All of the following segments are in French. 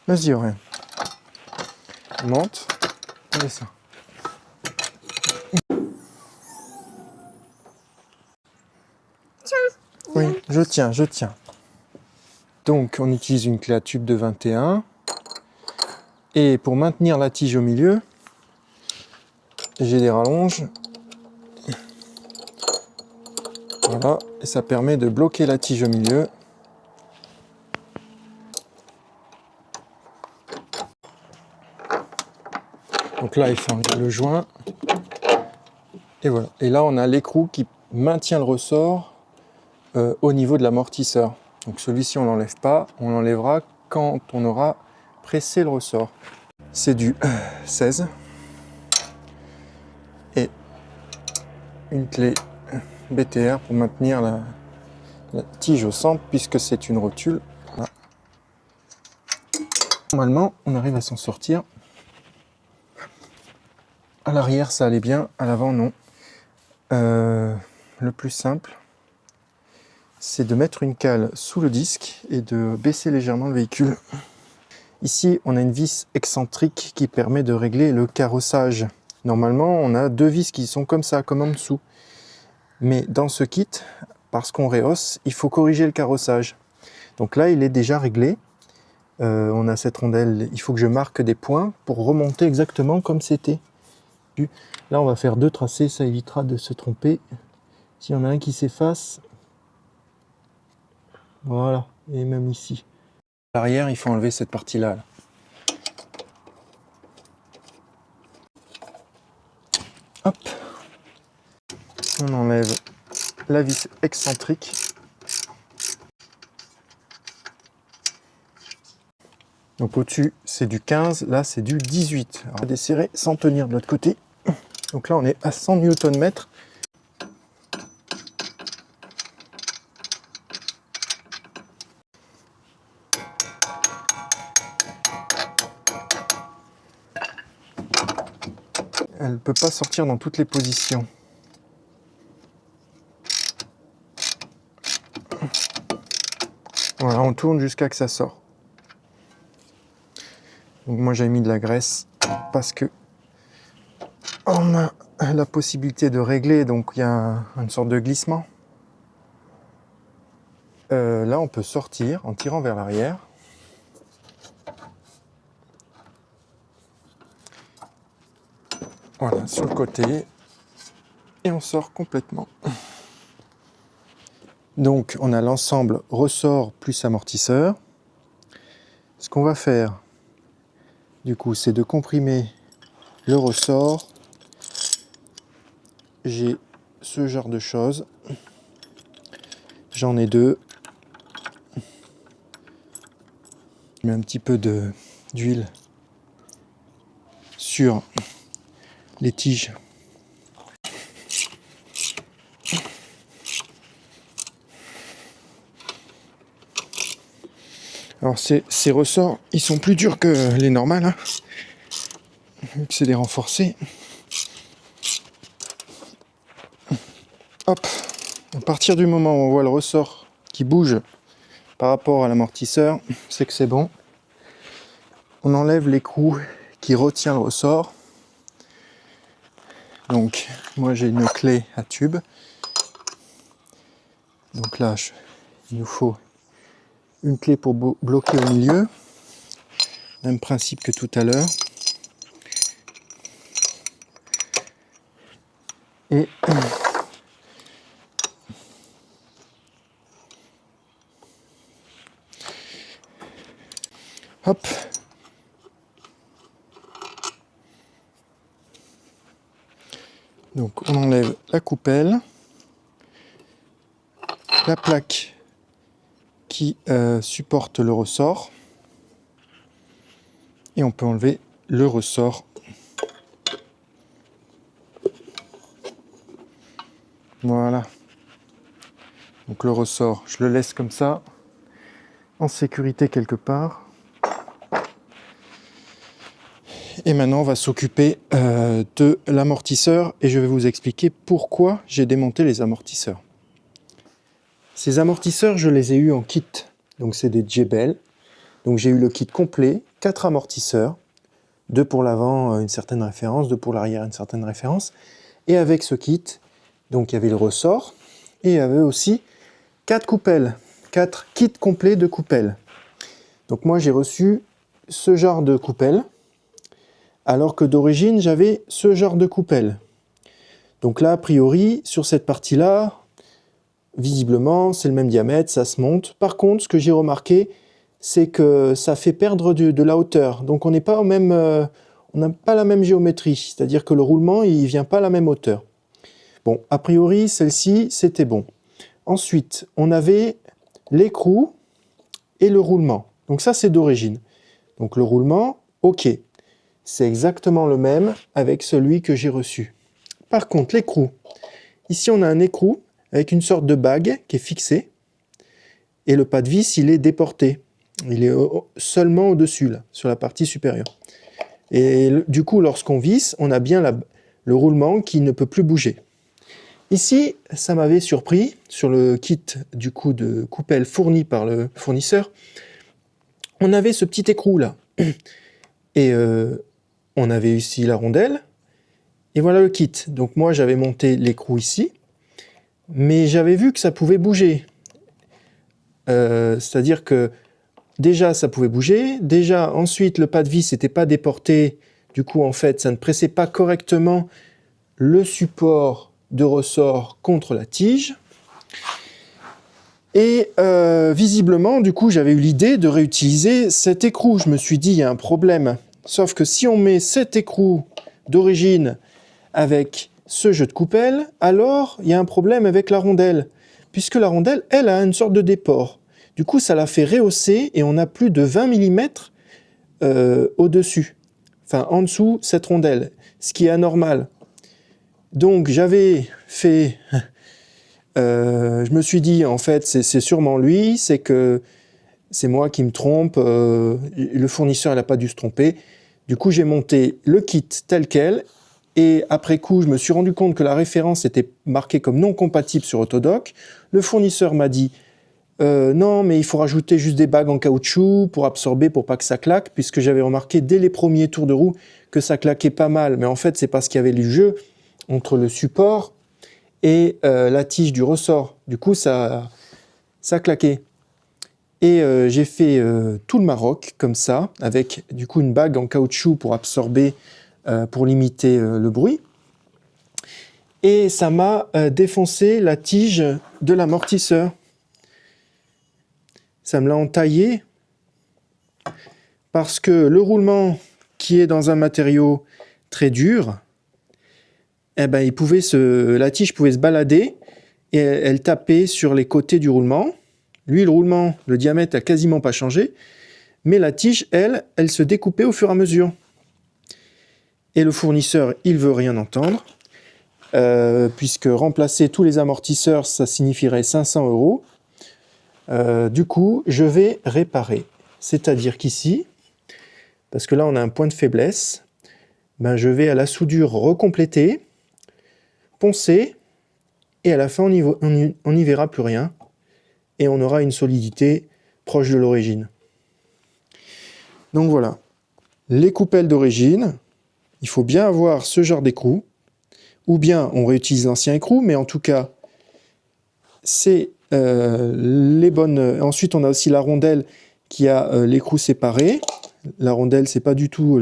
Vas-y, Aurélien. On monte, on descend. Oui, je tiens. Donc, on utilise une clé à tube de 21. Et pour maintenir la tige au milieu, j'ai des rallonges. Voilà, et ça permet de bloquer la tige au milieu. Donc là, il faut enlever le joint. Et voilà. Et là, on a l'écrou qui maintient le ressort au niveau de l'amortisseur. Donc celui-ci, on ne l'enlève pas. On l'enlèvera quand on aura pressé le ressort. C'est du 16. Et une clé BTR pour maintenir la tige au centre, puisque c'est une rotule. Voilà. Normalement, on arrive à s'en sortir. À l'arrière, ça allait bien. À l'avant, non. Le plus simple, c'est de mettre une cale sous le disque et de baisser légèrement le véhicule. Ici, on a une vis excentrique qui permet de régler le carrossage. Normalement, on a deux vis qui sont comme ça, comme en dessous. Mais dans ce kit, parce qu'on rehausse, il faut corriger le carrossage. Donc là, il est déjà réglé. On a cette rondelle, il faut que je marque des points pour remonter exactement comme c'était. Là, on va faire deux tracés, ça évitera de se tromper. S'il y en a un qui s'efface, voilà, et même ici. À l'arrière, il faut enlever cette partie-là. Là. Hop. On enlève la vis excentrique. Donc au-dessus, c'est du 15, là c'est du 18. Alors, on va desserrer sans tenir de l'autre côté. Donc là, on est à 100 Nm. Elle ne peut pas sortir dans toutes les positions. Voilà, on tourne jusqu'à que ça sort. Donc moi j'ai mis de la graisse parce que on a la possibilité de régler, donc il y a une sorte de glissement. Là on peut sortir en tirant vers l'arrière. Voilà, sur le côté. Et on sort complètement. Donc on a l'ensemble ressort plus amortisseur. Ce qu'on va faire, du coup, c'est de comprimer le ressort. J'ai ce genre de choses. J'en ai deux. Je mets un petit peu d'huile sur les tiges. Alors ces ressorts, ils sont plus durs que les normales, hein, vu que c'est des renforcés. Hop, à partir du moment où on voit le ressort qui bouge par rapport à l'amortisseur, c'est que c'est bon. On enlève l'écrou qui retient le ressort. Donc moi j'ai une clé à tube. Donc là, il nous faut une clé pour bloquer au milieu. Même principe que tout à l'heure. Et hop. Donc on enlève la coupelle, la plaque qui supporte le ressort, et on peut enlever le ressort. Voilà. Donc le ressort, je le laisse comme ça, en sécurité quelque part. Et maintenant, on va s'occuper de l'amortisseur et je vais vous expliquer pourquoi j'ai démonté les amortisseurs. Ces amortisseurs, je les ai eus en kit. Donc c'est des Jebel. Donc j'ai eu le kit complet, 4 amortisseurs, 2 pour l'avant, une certaine référence, 2 pour l'arrière, une certaine référence. Et avec ce kit, donc il y avait le ressort, et il y avait aussi 4 coupelles, 4 kits complets de coupelles. Donc moi j'ai reçu ce genre de coupelles, alors que d'origine j'avais ce genre de coupelles. Donc là, a priori, sur cette partie-là, visiblement, c'est le même diamètre, ça se monte. Par contre, ce que j'ai remarqué, c'est que ça fait perdre de la hauteur. Donc on n'est pas au même, on n'a pas la même géométrie, c'est-à-dire que le roulement, il ne vient pas à la même hauteur. Bon, a priori, celle-ci, c'était bon. Ensuite, on avait l'écrou et le roulement. Donc ça, c'est d'origine. Donc le roulement, ok. C'est exactement le même avec celui que j'ai reçu. Par contre, l'écrou. Ici, on a un écrou avec une sorte de bague qui est fixée. Et le pas de vis, il est déporté. Il est seulement au-dessus, là, sur la partie supérieure. Et du coup, lorsqu'on visse, on a bien le roulement qui ne peut plus bouger. Ici, ça m'avait surpris, sur le kit du coup de coupelle fourni par le fournisseur, on avait ce petit écrou là. Et on avait ici la rondelle, et voilà le kit. Donc moi, j'avais monté l'écrou ici, mais j'avais vu que ça pouvait bouger. C'est-à-dire que déjà, ça pouvait bouger. Déjà, ensuite, le pas de vis n'était pas déporté. Du coup, en fait, ça ne pressait pas correctement le support de ressort contre la tige. Et visiblement, du coup, j'avais eu l'idée de réutiliser cet écrou. Je me suis dit, il y a un problème. Sauf que si on met cet écrou d'origine avec ce jeu de coupelle, alors il y a un problème avec la rondelle. Puisque la rondelle, elle, a une sorte de déport. Du coup, ça la fait rehausser et on a plus de 20 mm au-dessus. Enfin, en dessous, cette rondelle. Ce qui est anormal. Donc, j'avais fait... je me suis dit, en fait, c'est sûrement lui, c'est que c'est moi qui me trompe, le fournisseur n'a pas dû se tromper. Du coup, j'ai monté le kit tel quel, et après coup, je me suis rendu compte que la référence était marquée comme non compatible sur Autodoc. Le fournisseur m'a dit, non, mais il faut rajouter juste des bagues en caoutchouc pour absorber, pour pas que ça claque, puisque j'avais remarqué dès les premiers tours de roue que ça claquait pas mal. Mais en fait, c'est parce qu'il y avait du jeu entre le support et la tige du ressort. Du coup, ça claquait. Et j'ai fait tout le Maroc comme ça, avec du coup une bague en caoutchouc pour absorber, pour limiter le bruit. Et ça m'a défoncé la tige de l'amortisseur. Ça me l'a entaillé parce que le roulement qui est dans un matériau très dur, eh ben, la tige pouvait se balader et elle tapait sur les côtés du roulement. Lui, le roulement, le diamètre n'a quasiment pas changé, mais la tige, elle se découpait au fur et à mesure. Et le fournisseur, il veut rien entendre, puisque remplacer tous les amortisseurs, ça signifierait 500 €. Du coup, je vais réparer. C'est-à-dire qu'ici, parce que là, on a un point de faiblesse, ben, je vais à la soudure recompléter, poncer, et à la fin, on n'y verra plus rien. Et on aura une solidité proche de l'origine. Donc voilà, les coupelles d'origine, il faut bien avoir ce genre d'écrou, ou bien on réutilise l'ancien écrou, mais en tout cas, c'est les bonnes... Ensuite, on a aussi la rondelle qui a l'écrou séparé. La rondelle, c'est pas du tout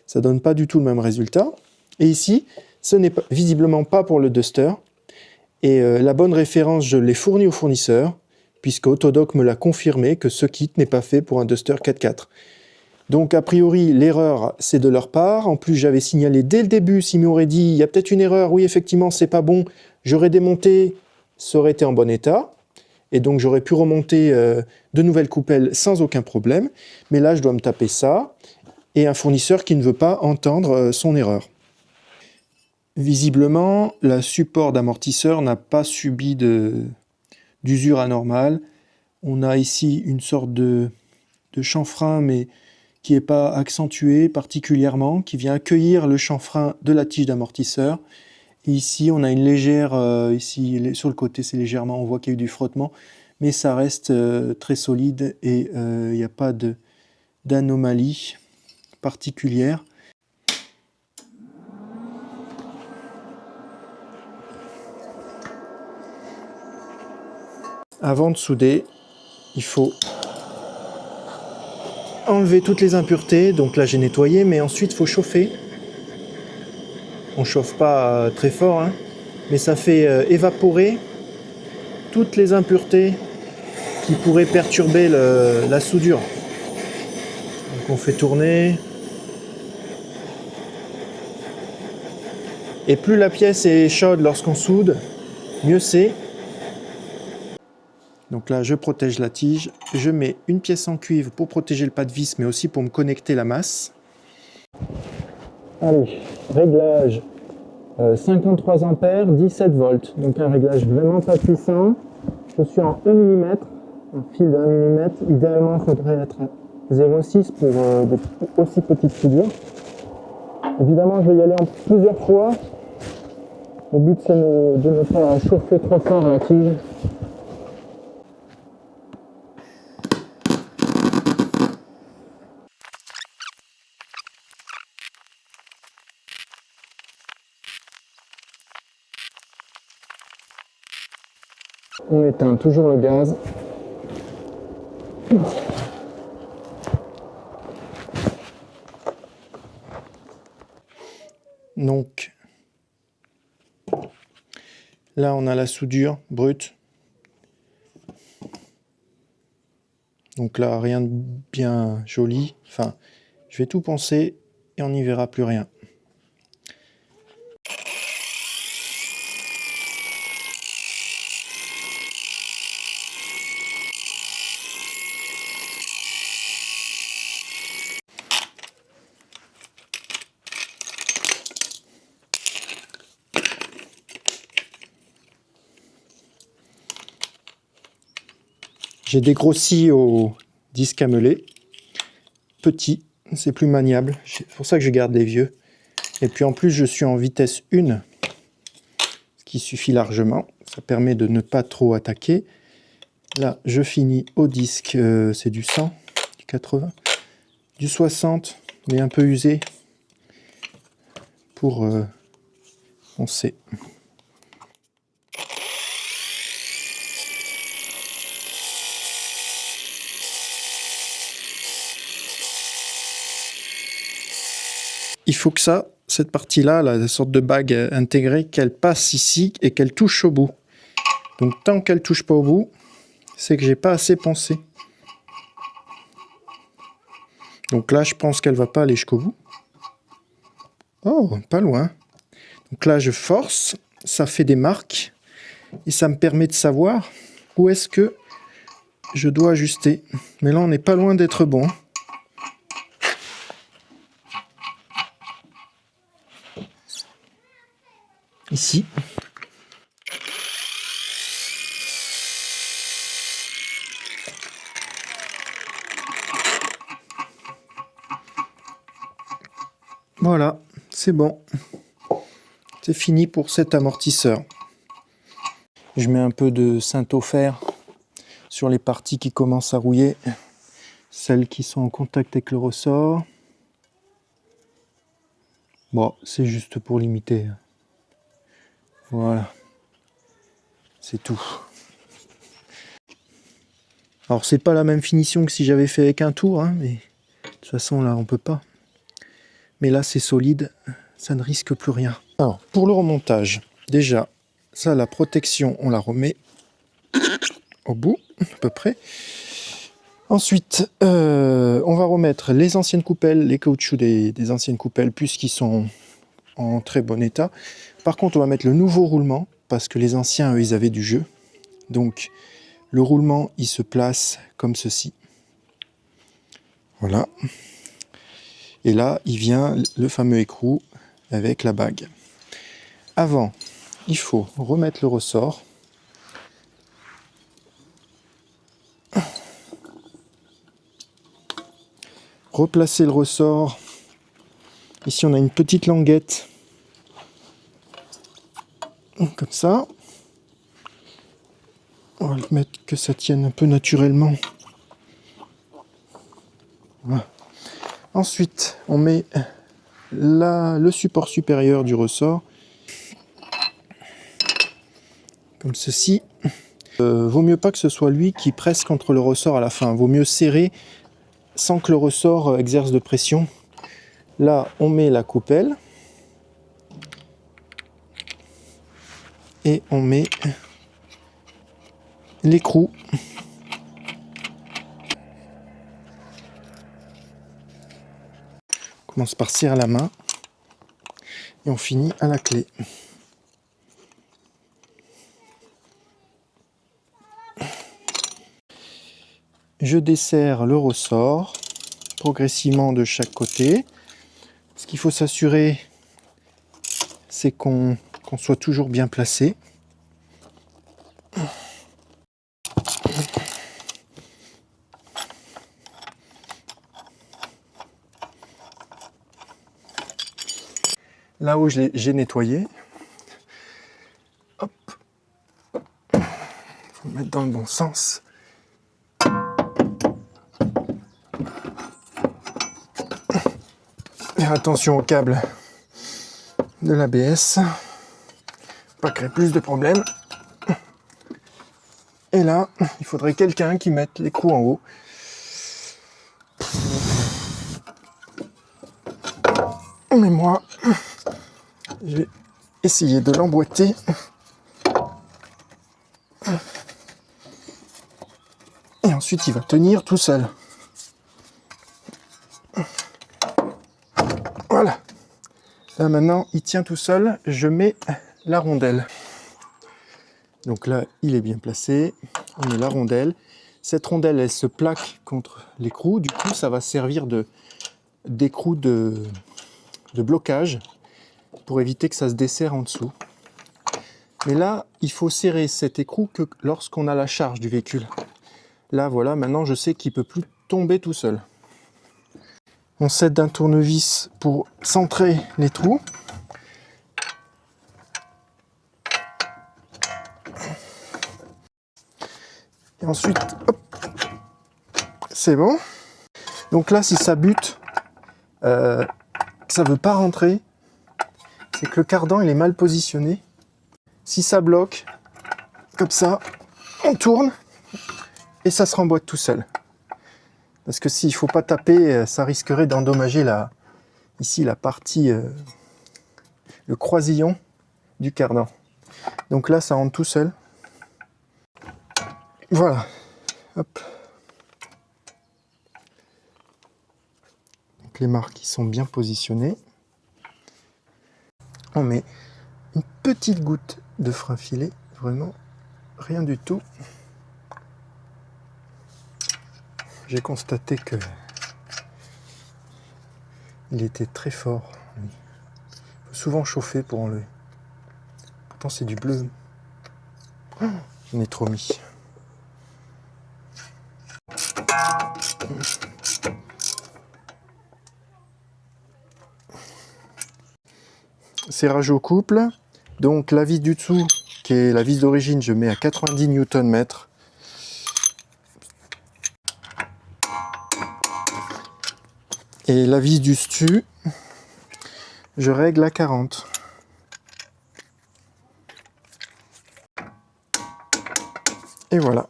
ça donne pas du tout le même résultat. Et ici, ce n'est visiblement pas pour le Duster. Et la bonne référence, je l'ai fournie au fournisseur, puisque Autodoc me l'a confirmé que ce kit n'est pas fait pour un Duster 4x4. Donc a priori, l'erreur, c'est de leur part. En plus, j'avais signalé dès le début, s'ils m'auraient dit, il y a peut-être une erreur, oui, effectivement, c'est pas bon, j'aurais démonté, ça aurait été en bon état. Et donc, j'aurais pu remonter de nouvelles coupelles sans aucun problème. Mais là, je dois me taper ça, et un fournisseur qui ne veut pas entendre son erreur. Visiblement, le support d'amortisseur n'a pas subi d'usure anormale. On a ici une sorte de chanfrein, mais qui n'est pas accentué particulièrement, qui vient accueillir le chanfrein de la tige d'amortisseur. Et ici, on a une légère, ici sur le côté, c'est légèrement, on voit qu'il y a eu du frottement, mais ça reste très solide et il n'y a pas d'anomalie particulière. Avant de souder, il faut enlever toutes les impuretés. Donc là j'ai nettoyé, mais ensuite il faut chauffer. On chauffe pas très fort, hein, mais ça fait évaporer toutes les impuretés qui pourraient perturber la soudure. Donc on fait tourner. Et plus la pièce est chaude lorsqu'on soude, mieux c'est. Donc là, je protège la tige. Je mets une pièce en cuivre pour protéger le pas de vis, mais aussi pour me connecter la masse. Allez, réglage 53 ampères, 17 volts. Donc un réglage vraiment pas puissant. Je suis en 1 mm, un fil de 1 mm. Idéalement, il faudrait être à 0,6 pour des aussi petites soudures. Évidemment, je vais y aller en plusieurs fois. Le but, c'est de ne pas chauffer trop fort la tige. On éteint toujours le gaz. Donc, là on a la soudure brute. Donc là, rien de bien joli. Enfin, je vais tout poncer et on n'y verra plus rien. J'ai dégrossi au disque à meuler. Petit, c'est plus maniable. C'est pour ça que je garde les vieux. Et puis en plus, je suis en vitesse 1, ce qui suffit largement. Ça permet de ne pas trop attaquer. Là, je finis au disque, c'est du 100, du 80, du 60, mais un peu usé pour poncer. Il faut que cette partie-là, la sorte de bague intégrée, qu'elle passe ici et qu'elle touche au bout. Donc tant qu'elle touche pas au bout, c'est que j'ai pas assez poncé. Donc là, je pense qu'elle va pas aller jusqu'au bout. Oh, pas loin. Donc là, je force, ça fait des marques et ça me permet de savoir où est-ce que je dois ajuster. Mais là, on n'est pas loin d'être bon. Ici. Voilà, c'est bon. C'est fini pour cet amortisseur. Je mets un peu de Saint-Ofer sur les parties qui commencent à rouiller, celles qui sont en contact avec le ressort. Bon, c'est juste pour limiter. Voilà, c'est tout. Alors c'est pas la même finition que si j'avais fait avec un tour, hein, mais de toute façon là on peut pas. Mais là c'est solide, ça ne risque plus rien. Alors pour le remontage, déjà ça la protection on la remet au bout à peu près. Ensuite on va remettre les anciennes coupelles, les caoutchoucs des anciennes coupelles puisqu'ils sont en très bon état. Par contre on va mettre le nouveau roulement parce que les anciens eux ils avaient du jeu. Donc le roulement, il se place comme ceci. Voilà. Et là, il vient le fameux écrou avec la bague. Avant, il faut remettre le ressort. Replacer le ressort. Ici, on a une petite languette. Comme ça. On va le mettre que ça tienne un peu naturellement. Voilà. Ensuite, on met le support supérieur du ressort, comme ceci. Vaut mieux pas que ce soit lui qui presse contre le ressort à la fin. Vaut mieux serrer sans que le ressort exerce de pression. Là, on met la coupelle. Et on met l'écrou. On commence par serrer à la main. Et on finit à la clé. Je desserre le ressort progressivement de chaque côté. Ce qu'il faut s'assurer, c'est qu'on soit toujours bien placé. Là où j'ai nettoyé, hop, faut le mettre dans le bon sens. Faire attention au câble de l'ABS, pas créer plus de problèmes. Et là, il faudrait quelqu'un qui mette l'écrou en haut. Mais moi, je vais essayer de l'emboîter. Et ensuite, il va tenir tout seul. Voilà. Là, maintenant, il tient tout seul. Je mets la rondelle. Donc là, il est bien placé. On met la rondelle. Cette rondelle, elle se plaque contre l'écrou. Du coup, ça va servir d'écrou de blocage pour éviter que ça se desserre en dessous. Mais là, il faut serrer cet écrou que lorsqu'on a la charge du véhicule. Là, voilà, maintenant, je sais qu'il ne peut plus tomber tout seul. On s'aide d'un tournevis pour centrer les trous. Et ensuite, hop, c'est bon. Donc là, si ça bute, ça ne veut pas rentrer, c'est que le cardan il est mal positionné. Si ça bloque, comme ça, on tourne et ça se remboîte tout seul. Parce que s'il ne faut pas taper, ça risquerait d'endommager ici la partie, le croisillon du cardan. Donc là, ça rentre tout seul. Voilà. Hop. Donc les marques qui sont bien positionnées. On met une petite goutte de frein filé, vraiment rien du tout. J'ai constaté que il était très fort. Il faut souvent chauffer pour enlever. Pourtant c'est du bleu. Oh, j'en ai trop mis. Serrage au couple. Donc la vis du dessous, qui est la vis d'origine, je mets à 90 Nm. Et la vis du dessus, je règle à 40. Et voilà.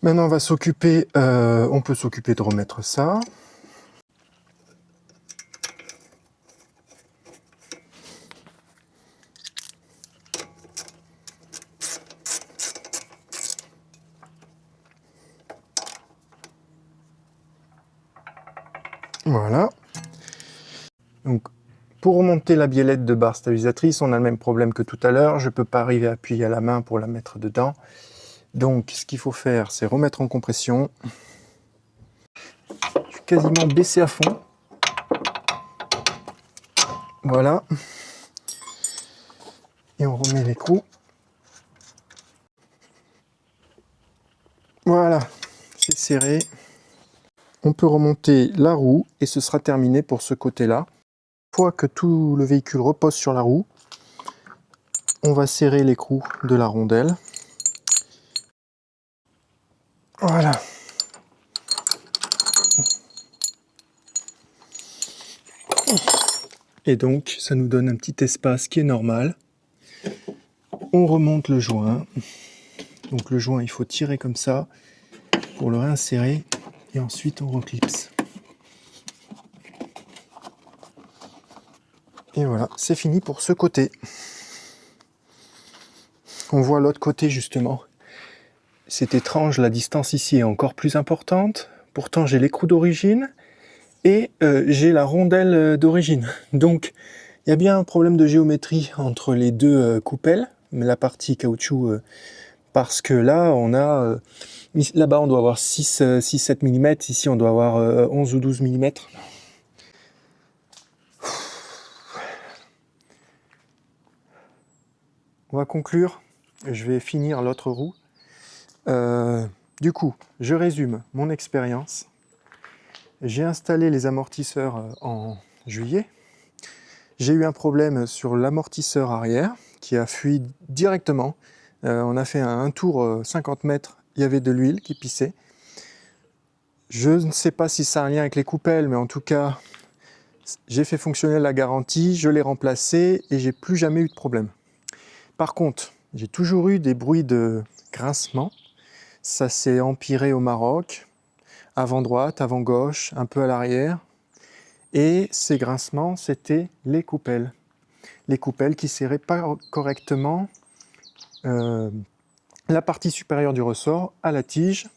Maintenant, on va s'occuper, on peut s'occuper de remettre ça. Voilà. Donc, pour remonter la biellette de barre stabilisatrice, on a le même problème que tout à l'heure. Je ne peux pas arriver à appuyer à la main pour la mettre dedans. Donc, ce qu'il faut faire, c'est remettre en compression. Je suis quasiment baissé à fond. Voilà. Et on remet l'écrou. Voilà, c'est serré. On peut remonter la roue et ce sera terminé pour ce côté-là. Une fois que tout le véhicule repose sur la roue, on va serrer l'écrou de la rondelle. Voilà. Et donc, ça nous donne un petit espace qui est normal. On remonte le joint. Donc le joint, il faut tirer comme ça pour le réinsérer. Et ensuite, on reclipse. Et voilà, c'est fini pour ce côté. On voit l'autre côté justement. C'est étrange, la distance ici est encore plus importante. Pourtant, j'ai l'écrou d'origine et j'ai la rondelle d'origine. Donc, il y a bien un problème de géométrie entre les deux coupelles, mais la partie caoutchouc, parce que là, on a... là-bas, on doit avoir 6-7 mm, ici, on doit avoir 11 ou 12 mm. On va conclure. Je vais finir l'autre roue. Du coup, je résume mon expérience. J'ai installé les amortisseurs en juillet. J'ai eu un problème sur l'amortisseur arrière qui a fui directement. On a fait un tour 50 mètres, il y avait de l'huile qui pissait. Je ne sais pas si ça a un lien avec les coupelles, mais en tout cas, j'ai fait fonctionner la garantie, je l'ai remplacé et j'ai plus jamais eu de problème. Par contre, j'ai toujours eu des bruits de grincement. Ça s'est empiré au Maroc, avant droite, avant gauche, un peu à l'arrière. Et ces grincements, c'était les coupelles. Les coupelles qui serraient pas correctement la partie supérieure du ressort à la tige.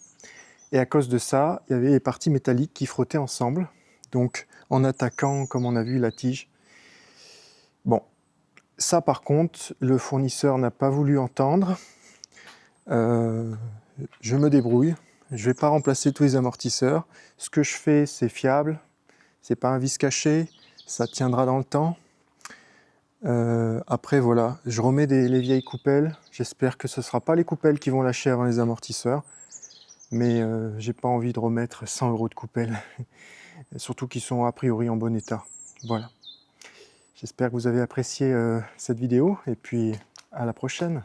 Et à cause de ça, il y avait les parties métalliques qui frottaient ensemble. Donc, en attaquant, comme on a vu, la tige. Bon, ça par contre, le fournisseur n'a pas voulu entendre. Je me débrouille. Je ne vais pas remplacer tous les amortisseurs. Ce que je fais, c'est fiable. C'est pas un vis caché. Ça tiendra dans le temps. Après, voilà, je remets les vieilles coupelles. J'espère que ce ne sera pas les coupelles qui vont lâcher avant les amortisseurs. Mais j'ai pas envie de remettre 100 € de coupelles. Surtout qu'ils sont a priori en bon état. Voilà. J'espère que vous avez apprécié cette vidéo. Et puis, à la prochaine.